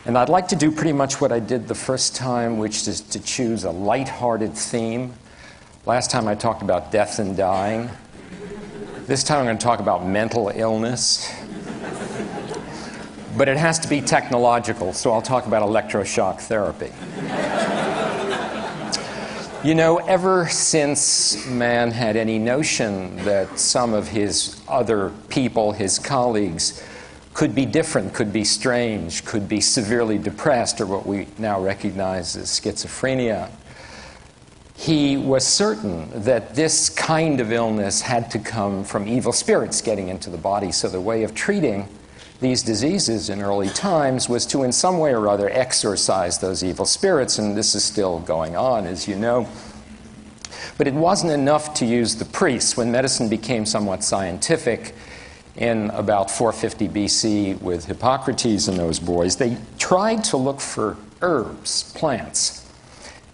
And I'd like to do pretty much what I did the first time, which is to choose a lighthearted theme. Last time I talked about death and dying. This time I'm going to talk about mental illness. But it has to be technological, so I'll talk about electroshock therapy. You know, ever since man had any notion that some of his other people, his colleagues, could be different, could be strange, could be severely depressed, or what we now recognize as schizophrenia, he was certain that this kind of illness had to come from evil spirits getting into the body. So the way of treating these diseases in early times was to, in some way or other, exorcise those evil spirits, and this is still going on, as you know. But it wasn't enough to use the priests. When medicine became somewhat scientific, in about 450 BC with Hippocrates and those boys, they tried to look for herbs, plants,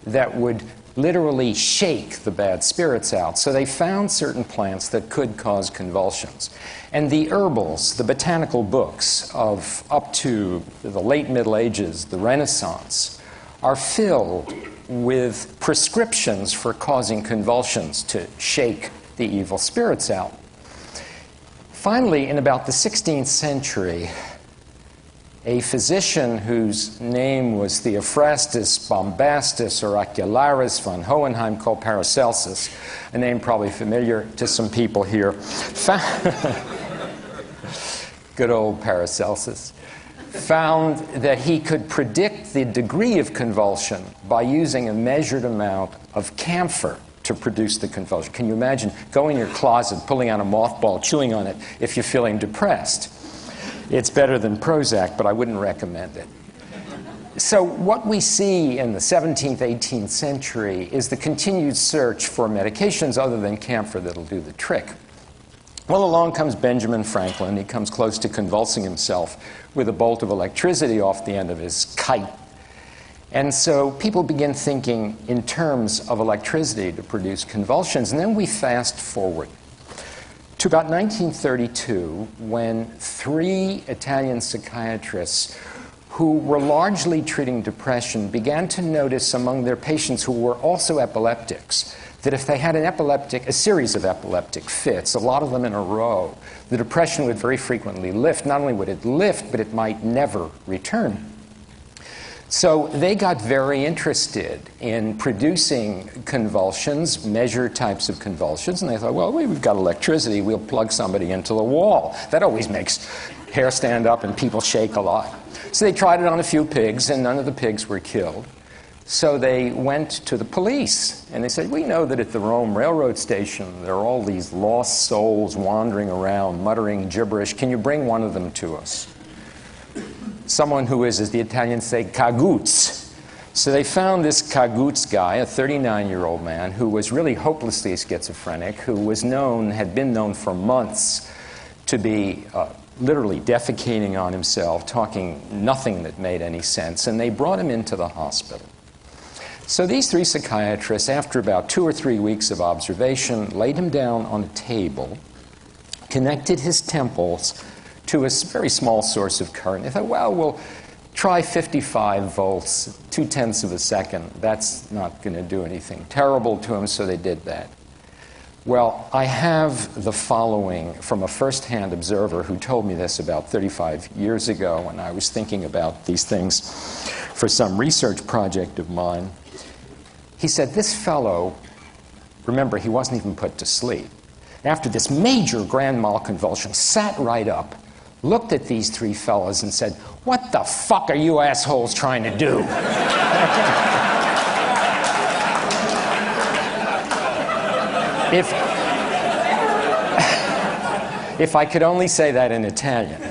that would literally shake the bad spirits out. So they found certain plants that could cause convulsions. And the herbals, the botanical books of up to the late Middle Ages, the Renaissance, are filled with prescriptions for causing convulsions to shake the evil spirits out. Finally, in about the 16th century, a physician whose name was Theophrastus Bombastus or Ocularis von Hohenheim called Paracelsus, a name probably familiar to some people here, good old Paracelsus, found that he could predict the degree of convulsion by using a measured amount of camphor to produce the convulsion. Can you imagine going in your closet, pulling out a mothball, chewing on it if you're feeling depressed? It's better than Prozac, but I wouldn't recommend it. So what we see in the 17th, 18th century is the continued search for medications other than camphor that'll do the trick. Well, along comes Benjamin Franklin. He comes close to convulsing himself with a bolt of electricity off the end of his kite. And so people begin thinking in terms of electricity to produce convulsions. And then we fast forward to about 1932, when 3 Italian psychiatrists who were largely treating depression began to notice among their patients who were also epileptics that if they had a series of epileptic fits, a lot of them in a row, the depression would very frequently lift. Not only would it lift, but it might never return. So they got very interested in producing convulsions, measured types of convulsions, and they thought, well, we've got electricity, we'll plug somebody into the wall. That always makes hair stand up and people shake a lot. So they tried it on a few pigs, and none of the pigs were killed. So they went to the police, and they said, we know that at the Rome railroad station there are all these lost souls wandering around, muttering gibberish. Can you bring one of them to us? Someone who is, as the Italians say, cagoots. So they found this cagoots guy, a 39-year-old man, who was really hopelessly schizophrenic, who was had been known for months to be literally defecating on himself, talking nothing that made any sense, and they brought him into the hospital. So these 3 psychiatrists, after about 2 or 3 weeks of observation, laid him down on a table, connected his temples to a very small source of current. They thought, well, we'll try 55 volts, 0.2 of a second. That's not going to do anything terrible to him, so they did that. Well, I have the following from a first-hand observer who told me this about 35 years ago when I was thinking about these things for some research project of mine. He said, this fellow, remember, he wasn't even put to sleep, after this major grand mal convulsion, sat right up, looked at these 3 fellows and said, what the fuck are you assholes trying to do? If I could only say that in Italian.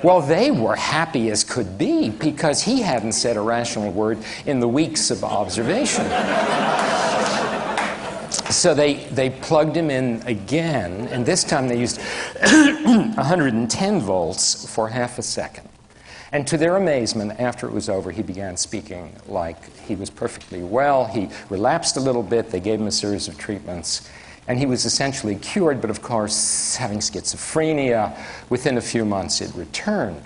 Well, they were happy as could be because he hadn't said a rational word in the weeks of observation. So they plugged him in again, and this time they used 110 volts for half a second. And to their amazement, after it was over, he began speaking like he was perfectly well. He relapsed a little bit. They gave him a series of treatments. And he was essentially cured, but of course, having schizophrenia, within a few months it returned.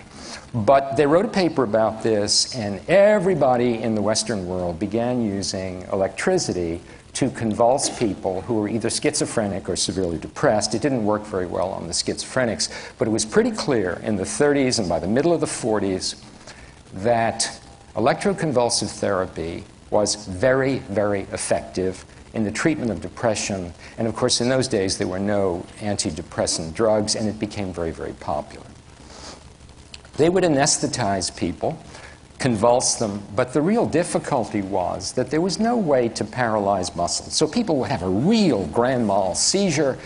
But they wrote a paper about this, and everybody in the Western world began using electricity to convulse people who were either schizophrenic or severely depressed. It didn't work very well on the schizophrenics, but it was pretty clear in the 30s and by the middle of the 40s that electroconvulsive therapy was very, very effective in the treatment of depression. And of course, in those days, there were no antidepressant drugs, and it became very, very popular. They would anesthetize people, convulse them, but the real difficulty was that there was no way to paralyze muscles. So people would have a real grand mal seizure.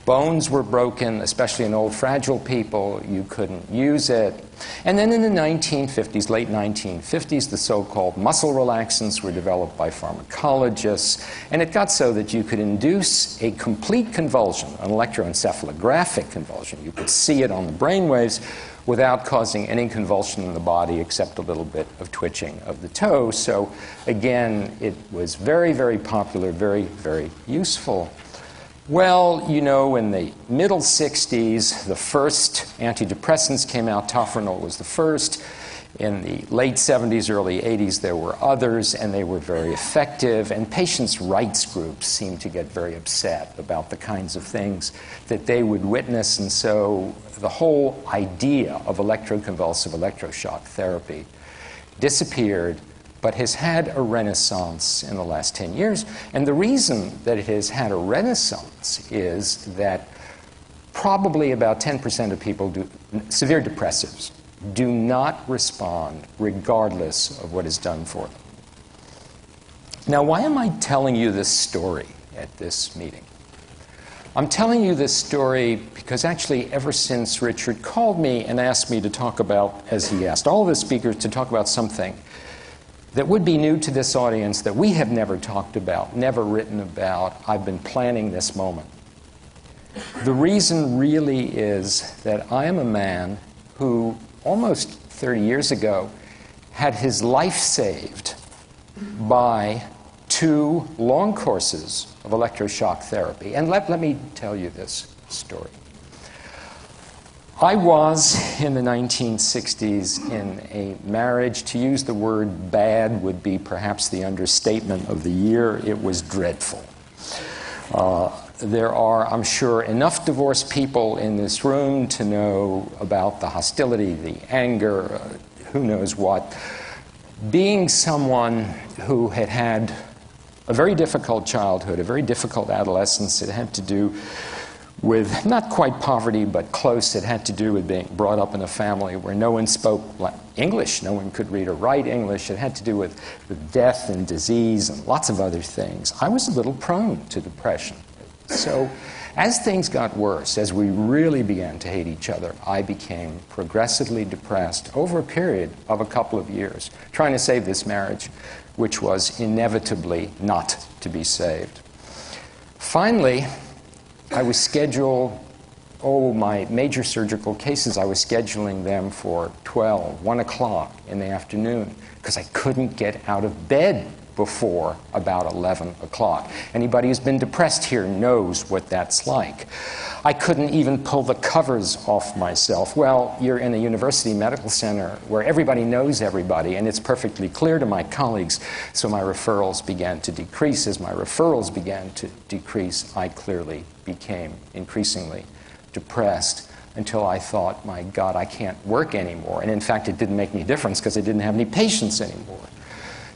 Bones were broken, especially in old, fragile people. You couldn't use it. And then in the 1950s, late 1950s, the so-called muscle relaxants were developed by pharmacologists, and it got so that you could induce a complete convulsion, an electroencephalographic convulsion. You could see it on the brainwaves without causing any convulsion in the body except a little bit of twitching of the toe. So again, it was very, very popular, very, very useful. Well, you know, in the middle 60s, the first antidepressants came out. Tofranol was the first. In the late 70s, early 80s, there were others, and they were very effective. And patients' rights groups seemed to get very upset about the kinds of things that they would witness. And so the whole idea of electroconvulsive electroshock therapy disappeared, but has had a renaissance in the last 10 years. And the reason that it has had a renaissance is that probably about 10% of people, severe depressives, do not respond regardless of what is done for them. Now, why am I telling you this story at this meeting? I'm telling you this story because actually ever since Richard called me and asked me to talk about, as he asked all the speakers to talk about something that would be new to this audience that we have never talked about, never written about, I've been planning this moment. The reason really is that I am a man who almost 30 years ago had his life saved by 2 long courses of electroshock therapy. And let me tell you this story. I was, in the 1960s, in a marriage. To use the word bad would be perhaps the understatement of the year. It was dreadful. There are, I'm sure, enough divorced people in this room to know about the hostility, the anger, who knows what. Being someone who had had a very difficult childhood, a very difficult adolescence, it had to do with not quite poverty, but close. It had to do with being brought up in a family where no one spoke English, no one could read or write English. It had to do with death and disease and lots of other things. I was a little prone to depression. So as things got worse, as we really began to hate each other, I became progressively depressed over a period of a couple of years, trying to save this marriage, which was inevitably not to be saved. Finally, I was scheduled, my major surgical cases, I was scheduling them for 1 o'clock in the afternoon because I couldn't get out of bed before about 11 o'clock. Anybody who's been depressed here knows what that's like. I couldn't even pull the covers off myself. Well, you're in a university medical center where everybody knows everybody, and it's perfectly clear to my colleagues, so my referrals began to decrease. As my referrals began to decrease, I clearly became increasingly depressed until I thought, my God, I can't work anymore. And in fact, it didn't make any difference because I didn't have any patients anymore.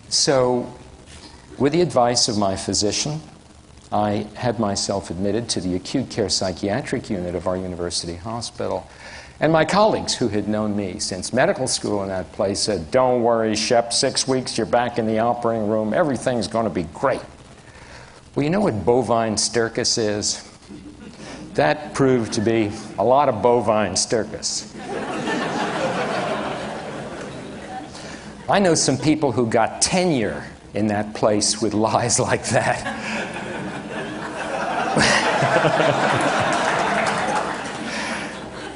So, with the advice of my physician, I had myself admitted to the acute care psychiatric unit of our university hospital. And my colleagues who had known me since medical school in that place said, "Don't worry, Shep, 6 weeks, you're back in the operating room. Everything's going to be great." Well, you know what bovine stercus is? That proved to be a lot of bovine stercus. I know some people who got tenure in that place with lies like that.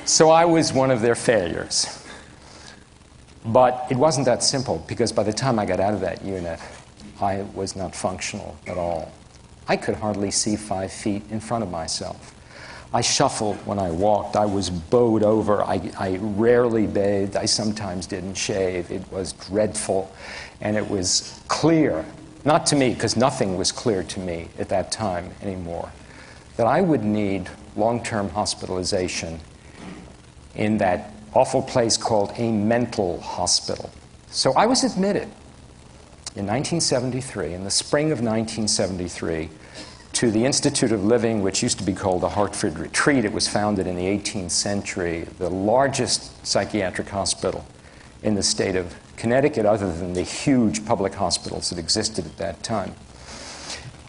So I was one of their failures. But it wasn't that simple, because by the time I got out of that unit, I was not functional at all. I could hardly see 5 feet in front of myself. I shuffled when I walked. I was bowed over. I rarely bathed. I sometimes didn't shave. It was dreadful. And it was clear, not to me, because nothing was clear to me at that time anymore, that I would need long-term hospitalization in that awful place called a mental hospital. So I was admitted in 1973, in the spring of 1973, to the Institute of Living, which used to be called the Hartford Retreat. It was founded in the 18th century, the largest psychiatric hospital in the state of Connecticut, other than the huge public hospitals that existed at that time.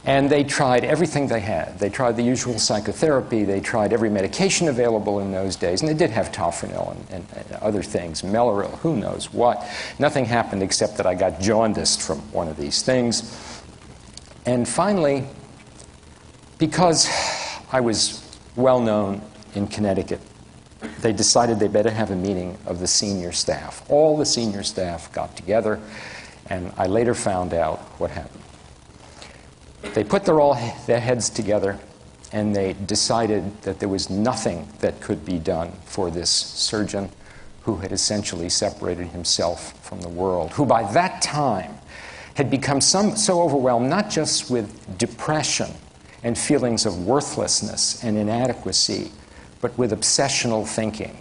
And they tried everything they had. They tried the usual psychotherapy. They tried every medication available in those days. And they did have tofranil and other things, Mellaril, who knows what. Nothing happened except that I got jaundiced from one of these things. And finally, because I was well known in Connecticut, they decided they better have a meeting of the senior staff. All the senior staff got together, and I later found out what happened. They put their heads together, and they decided that there was nothing that could be done for this surgeon who had essentially separated himself from the world, who by that time had become so overwhelmed, not just with depression and feelings of worthlessness and inadequacy, but with obsessional thinking.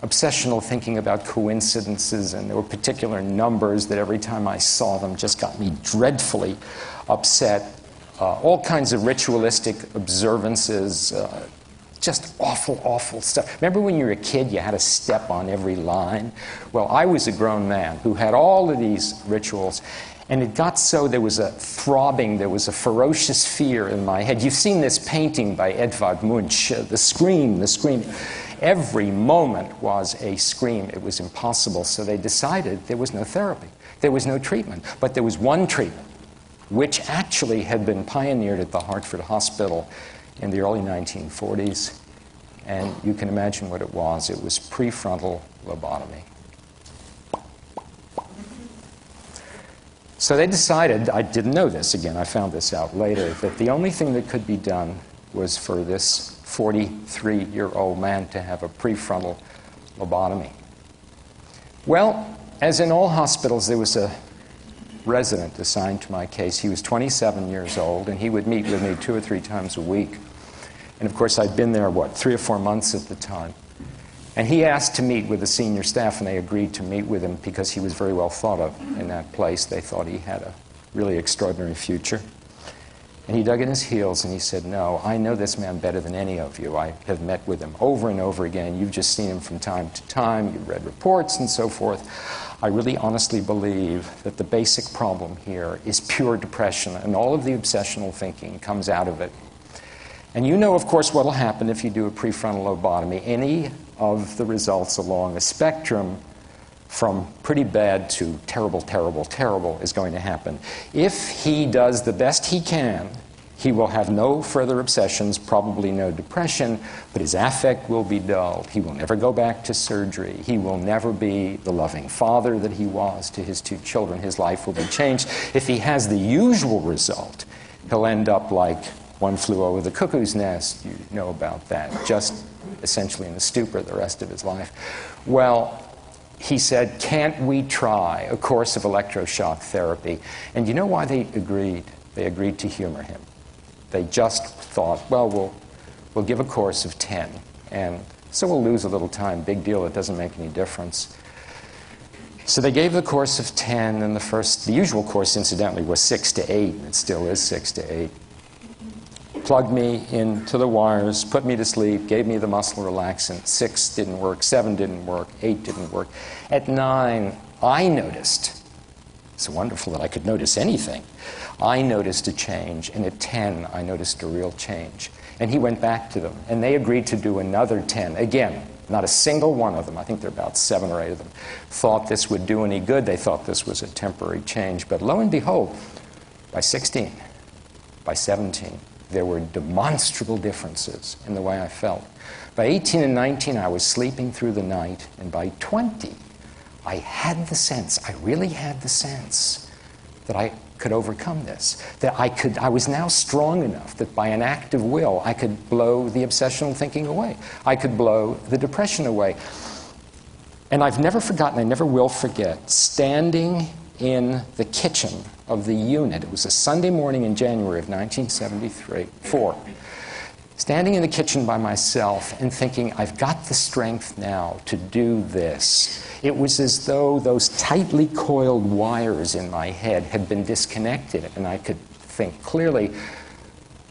Obsessional thinking about coincidences, and there were particular numbers that every time I saw them just got me dreadfully upset. All kinds of ritualistic observances, just awful, awful stuff. Remember when you were a kid, you had to step on every line? Well, I was a grown man who had all of these rituals, and it got so there was a throbbing, there was a ferocious fear in my head. You've seen this painting by Edvard Munch, the scream, the scream. Every moment was a scream. It was impossible. So they decided there was no therapy. There was no treatment. But there was one treatment, which actually had been pioneered at the Hartford Hospital in the early 1940s. And you can imagine what it was. It was prefrontal lobotomy. So they decided, I didn't know this, again, I found this out later, that the only thing that could be done was for this 43-year-old man to have a prefrontal lobotomy. Well, as in all hospitals, there was a resident assigned to my case. He was 27 years old, and he would meet with me 2 or 3 times a week. And of course, I'd been there, 3 or 4 months at the time. And he asked to meet with the senior staff, and they agreed to meet with him because he was very well thought of in that place. They thought he had a really extraordinary future. And he dug in his heels and he said, "No, I know this man better than any of you. I have met with him over and over again. You've just seen him from time to time. You've read reports and so forth. I really honestly believe that the basic problem here is pure depression, and all of the obsessional thinking comes out of it. And you know, of course, what will happen if you do a prefrontal lobotomy. Any of the results along a spectrum from pretty bad to terrible, terrible, terrible is going to happen. If he does the best he can, he will have no further obsessions, probably no depression, but his affect will be dulled. He will never go back to surgery. He will never be the loving father that he was to his 2 children. His life will be changed. If he has the usual result, he'll end up like One Flew Over the Cuckoo's Nest. You know about that. Just essentially in a stupor the rest of his life. Well, he said, can't we try a course of electroshock therapy? And you know why they agreed? They agreed to humor him. They just thought, well, we'll give a course of 10, and so we'll lose a little time. Big deal, it doesn't make any difference. So they gave the course of 10, and the usual course, incidentally, was 6 to 8, and it still is 6 to 8. Plugged me into the wires, put me to sleep, gave me the muscle relaxant. 6 didn't work, 7 didn't work, 8 didn't work. At 9, I noticed, it's wonderful that I could notice anything, I noticed a change, and at 10, I noticed a real change. And he went back to them, and they agreed to do another 10. Again, not a single one of them, I think there are about 7 or 8 of them, thought this would do any good. They thought this was a temporary change. But lo and behold, by 16, by 17, there were demonstrable differences in the way I felt. By 18 and 19, I was sleeping through the night, and by 20, I had the sense, I really had the sense that I could overcome this, that I was now strong enough that by an act of will, I could blow the obsessional thinking away. I could blow the depression away. And I've never forgotten, I never will forget, standing in the kitchen of the unit. It was a Sunday morning in January of 1974. Standing in the kitchen by myself and thinking, I've got the strength now to do this. It was as though those tightly coiled wires in my head had been disconnected, and I could think clearly,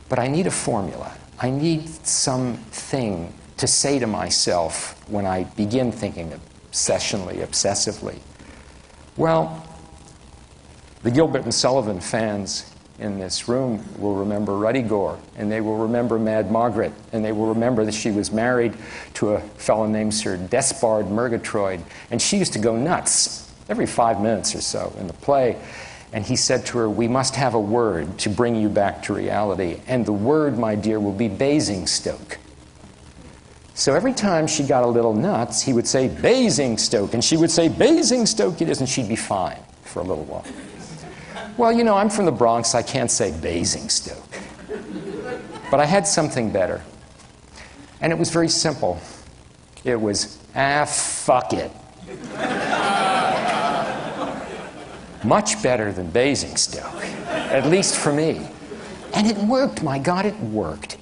but I need a formula. I need something to say to myself when I begin thinking obsessively. Well, the Gilbert and Sullivan fans in this room will remember Ruddy Gore, and they will remember Mad Margaret, and they will remember that she was married to a fellow named Sir Despard Murgatroyd, and she used to go nuts every 5 minutes or so in the play, and he said to her, we must have a word to bring you back to reality, and the word, my dear, will be Basingstoke. So every time she got a little nuts, he would say, Basingstoke, and she would say, Basingstoke it is, and she'd be fine for a little while. Well, you know, I'm from the Bronx, I can't say Basingstoke. But I had something better. And it was very simple. It was, fuck it. Much better than Basingstoke, at least for me. And it worked, my God, it worked.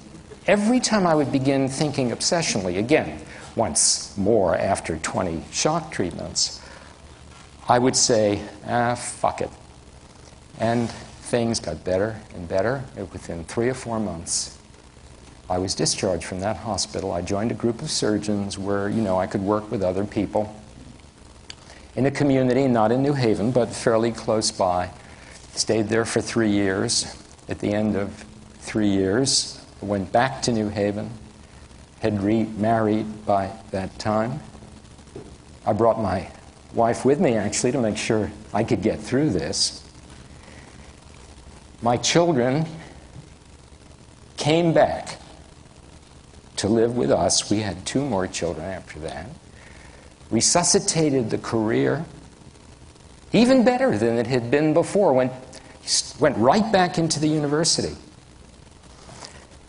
Every time I would begin thinking obsessionally, again, once more after 20 shock treatments, I would say, fuck it. And things got better and better. Within 3 or 4 months, I was discharged from that hospital. I joined a group of surgeons where, you know, I could work with other people in a community, not in New Haven, but fairly close by. Stayed there for 3 years. At the end of 3 years, I went back to New Haven, had remarried by that time. I brought my wife with me, actually, to make sure I could get through this. My children came back to live with us. We had 2 more children after that. Resuscitated the career, even better than it had been before. Went right back into the university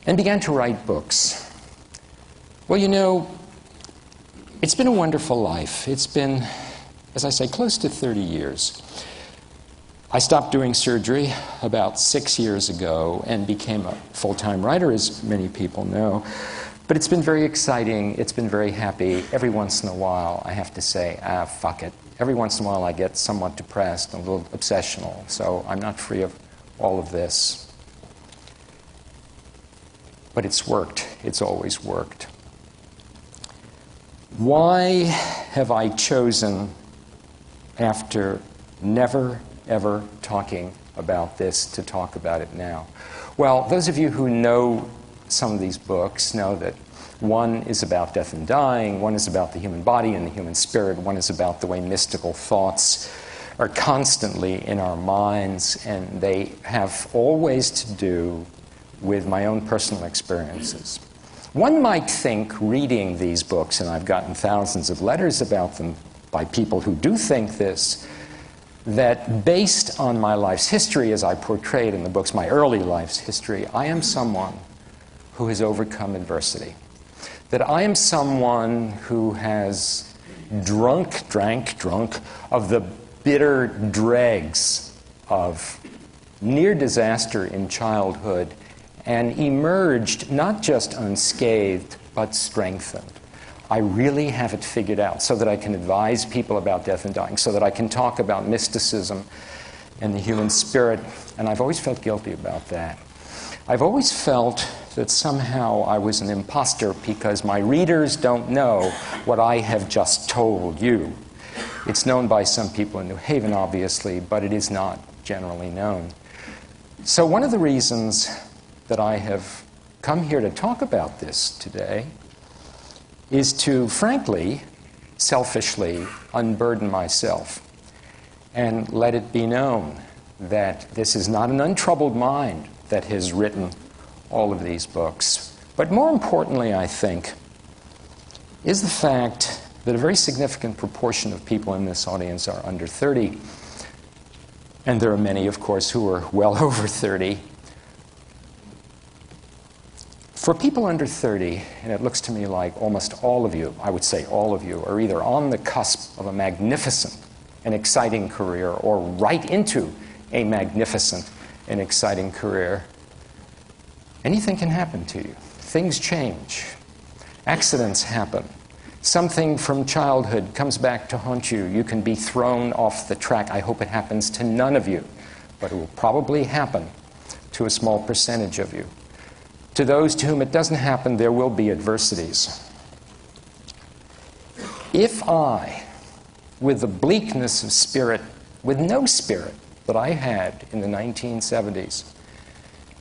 and began to write books. Well, you know, it's been a wonderful life. It's been, as I say, close to 30 years. I stopped doing surgery about 6 years ago and became a full-time writer, as many people know. But it's been very exciting. It's been very happy. Every once in a while, I have to say, fuck it. Every once in a while, I get somewhat depressed, and a little obsessional. So I'm not free of all of this. But it's worked. It's always worked. Why have I chosen, after never ever talking about this, to talk about it now? Well, those of you who know some of these books know that one is about death and dying, one is about the human body and the human spirit, one is about the way mystical thoughts are constantly in our minds, and they have always to do with my own personal experiences. One might think, reading these books, and I've gotten thousands of letters about them by people who do think this, that based on my life's history as I portrayed in the books, my early life's history, I am someone who has overcome adversity. That I am someone who has drank of the bitter dregs of near disaster in childhood and emerged not just unscathed, but strengthened. I really have it figured out so that I can advise people about death and dying, so that I can talk about mysticism and the human spirit, and I've always felt guilty about that. I've always felt that somehow I was an imposter because my readers don't know what I have just told you. It's known by some people in New Haven, obviously, but it is not generally known. So one of the reasons that I have come here to talk about this today is to, frankly, selfishly unburden myself and let it be known that this is not an untroubled mind that has written all of these books. But more importantly, I think, is the fact that a very significant proportion of people in this audience are under 30. And there are many, of course, who are well over 30. For people under 30, and it looks to me like almost all of you, I would say all of you, are either on the cusp of a magnificent and exciting career or right into a magnificent and exciting career. Anything can happen to you. Things change. Accidents happen. Something from childhood comes back to haunt you. You can be thrown off the track. I hope it happens to none of you, but it will probably happen to a small percentage of you. To those to whom it doesn't happen, there will be adversities. If I, with the bleakness of spirit, with no spirit that I had in the 1970s,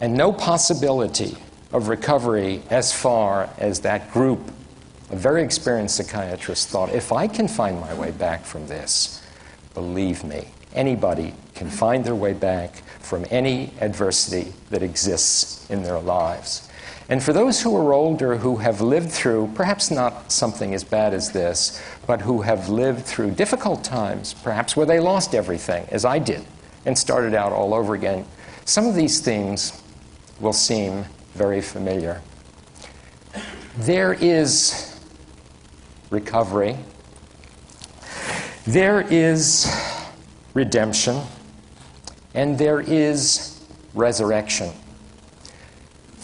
and no possibility of recovery as far as that group of very experienced psychiatrists thought, if I can find my way back from this, believe me, anybody can find their way back from any adversity that exists in their lives. And for those who are older, who have lived through, perhaps not something as bad as this, but who have lived through difficult times, perhaps where they lost everything, as I did, and started out all over again, some of these things will seem very familiar. There is recovery. There is redemption. And there is resurrection.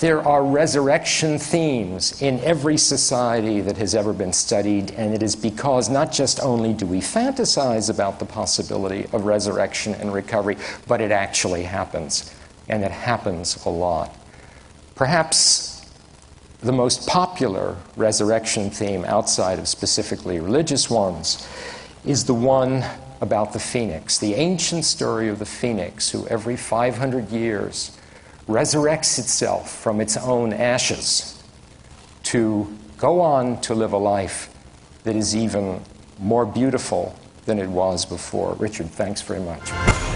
There are resurrection themes in every society that has ever been studied, and it is because not just only do we fantasize about the possibility of resurrection and recovery, but it actually happens, and it happens a lot. Perhaps the most popular resurrection theme outside of specifically religious ones is the one about the phoenix, the ancient story of the phoenix, who every 500 years resurrects itself from its own ashes to go on to live a life that is even more beautiful than it was before. Richard, thanks very much.